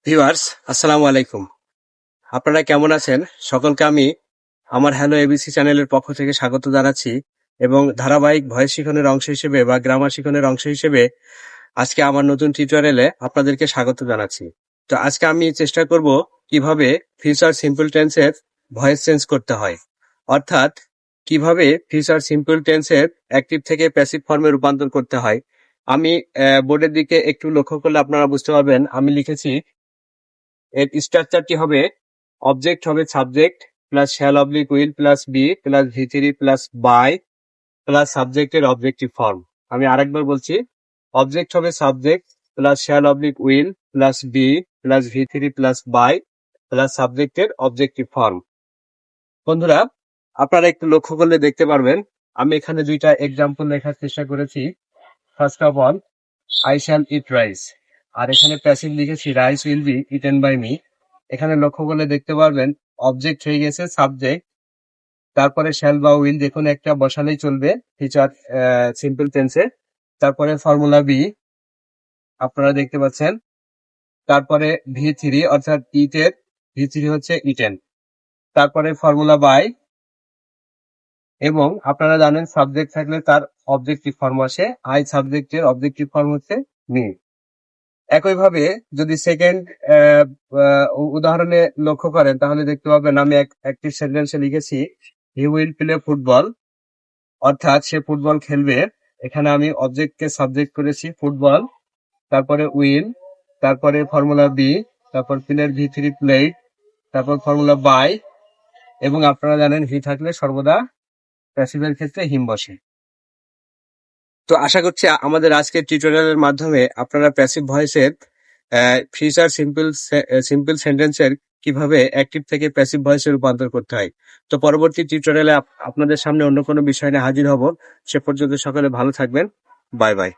Viewers, আসসালামু আলাইকুম। আপনারা কেমন আছেন? সকলকে আমি আমার হ্যালো এবিসি চ্যানেলের পক্ষ থেকে স্বাগত জানাচ্ছি এবং ধারাবাহিক ভয়েস শিখনের অংশ হিসেবে বা গ্রামার শিখনের অংশ হিসেবে আজকে আমার নতুন টিউটোরিয়ালে আপনাদেরকে স্বাগত জানাচ্ছি। তো আজকে আমি চেষ্টা করব কিভাবে ফিউচার সিম্পল টেন্সের ভয়েস চেঞ্জ করতে হয়, অর্থাৎ কিভাবে ফিউচার সিম্পল টেন্সের অ্যাক্টিভ থেকে প্যাসিভ ফর্মে রূপান্তর করতে হয়। আমি বোর্ডের দিকে একটু লক্ষ্য করলে আপনারা বুঝতে পারবেন আমি লিখেছি এর স্ট্রাকচারটি হবে অবজেক্ট হবে subject plus shall oblique will plus be plus ভি3 প্লাস বাই প্লাস সাবজেক্টের অবজেক্টিভ ফর্ম। আমি আরেকবার বলছি, অবজেক্ট হবে subject plus shall oblique will plus be plus ভি3 প্লাস বাই প্লাস সাবজেক্টের অবজেক্টিভ ফর্ম। বন্ধুরা, আপনারা একটু লক্ষ্য করলে দেখতে পারবেন আমি এখানে দুইটা এক্সাম্পল লেখার চেষ্টা করেছি। First of all, I shall eat rice, আর এখানে প্যাসিভ লিখেছি rice will be eaten by me. এখানে লক্ষ্য করলে দেখতে পারবেন অবজেক্ট হয়ে গেছে সাবজেক্ট, তারপরে শ্যাল বা উইল যে কোনো একটা বসালেই চলবে ফিউচার সিম্পল টেন্সে। তারপরে ফর্মুলা বি আপনারা দেখতে পাচ্ছেন, তারপরে ভি3 অর্থাৎ ইটের ভি3 হচ্ছে ইটেন, তারপরে ফর্মুলা বাই, এবং আপনারা জানেন সাবজেক্ট থাকলে তার অবজেক্টিভ ফর্ম আসে, আই সাবজেক্টের অবজেক্টিভ ফর্ম হচ্ছে মি। একইভাবে যদি সেকেন্ড উদাহরণে লক্ষ্য করেন তাহলে দেখতে পাবেন আমি একটি সেন্টেন্সে লিখেছি হি উইল প্লে ফুটবল, অর্থাৎ সে ফুটবল খেলবে। এখানে আমি অবজেক্টকে সাবজেক্ট করেছি ফুটবল, তারপরে উইল, তারপরে ফর্মুলা বি, তারপর প্লের ভি3 প্লেড, তারপর ফর্মুলা বাই, এবং আপনারা জানেন হি থাকলে সর্বদা প্যাসিভের ক্ষেত্রে হিম বসে। তো আশা করছি আমাদের আজকের টিউটোরিয়ালের মাধ্যমে আপনারা প্যাসিভ ভয়েসের ফিউচার সিম্পল সেন্টেন্সের কিভাবে অ্যাক্টিভ থেকে প্যাসিভ ভয়েসে রূপান্তর করতে হয়। তো পরবর্তী টিউটোরিয়ালে আপনাদের সামনে অন্য কোনো বিষয় নিয়ে হাজির হব। সে পর্যন্ত সকলে ভালো থাকবেন। Bye bye.